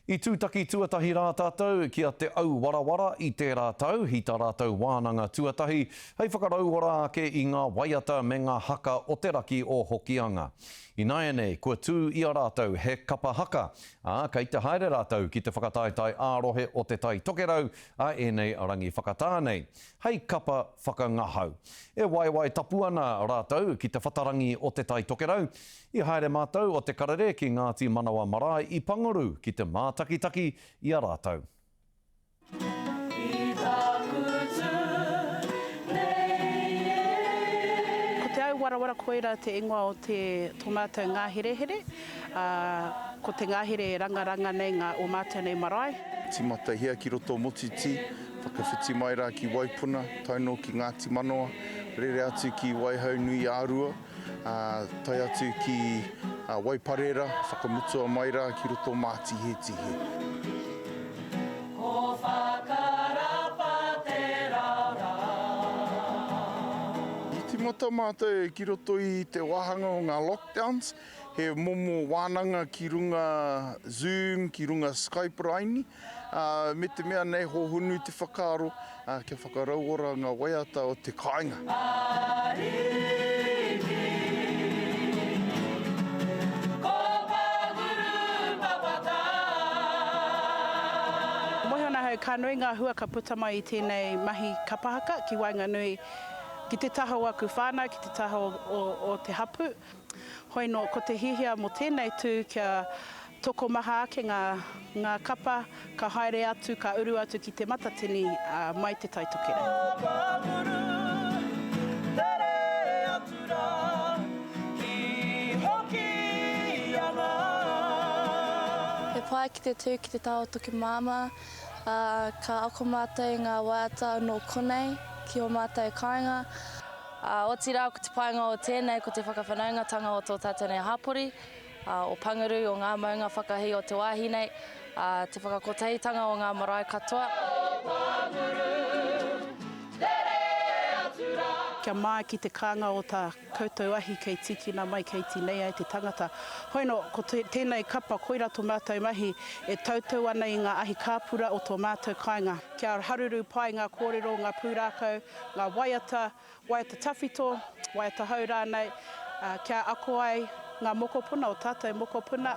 I tūtaki tuatahi rā tātou, kia te au warawara i te rātou, hi tā rātou wānanga tuatahi, hei whakarauora ake i ngā waiata me ngā haka o te raki o Hokianga. I nāianei, kua tū i a rātou he kapa haka, kei te haere rātou ki te whakataetai ārohe o te tai tokerau, enei arangi whakatānei. Hei kapa whakangahau. E waiwai tapu ana rātou ki te whatarangi o te tai tokerau, i haere mātou o te karere ki Ngāti Manawa Marae i Pangaru ki te mātakitaki i a rātou. Ko te au warawara koira te ingoa o te tō mātou ngā herehere, ko te ngāhere rangaranga nei ngā o mātou nei marae. Timata hea ki roto motiti, whakawhiti mai rā ki Waipuna, taino ki Ngāti Manawa, rere atu ki Waihau Nui Ārua, tai atu ki Waiparera, whakamutua mai rā ki roto mātihe tihe. Ko whakarapa te raura. I timata mātou ki roto i te wahanga o ngā lockdowns, he momo wānanga ki runga Zoom, ki runga Skype raini, me te mea nei hohunu te whakaaro, kia whakarauora ngā waiata o te kāinga. Ka nui ngā hua ka puta mai i tēnei mahi kapahaka ki Wainganui, ki te taha o aku whānau, ki te taha o te hapu. Hoi no, ko te hihia mo tēnei tū kia toko maha ake ngā kapa, ka haere atu, ka uru atu ki te matatini mai te tai tokere. He pai ki te tū ki te tau toki māma, ka ako mātou ngā waiata no konei ki o mātou kāinga. O tira ko te painga o tēnei, ko te whakawhanaungatanga o tō tātou nei hapori, o Pangaru, o ngā maunga whakahi o te wāhi nei, te whakakotehitanga o ngā marae katoa. Kia mai ki te kānga o tā koutou ahi kei tikina mai kei tinei ai te tangata. Hoi no, ko tēnei kapa koira tō mātou mahi e tautau ana i ngā ahi kāpura o tō mātou kāinga. Kia haruru pai ngā kōrero, ngā pūrākau, ngā waiata tawhito, waiata hau rānei, kia ako ai ngā mokopuna o tātou mokopuna.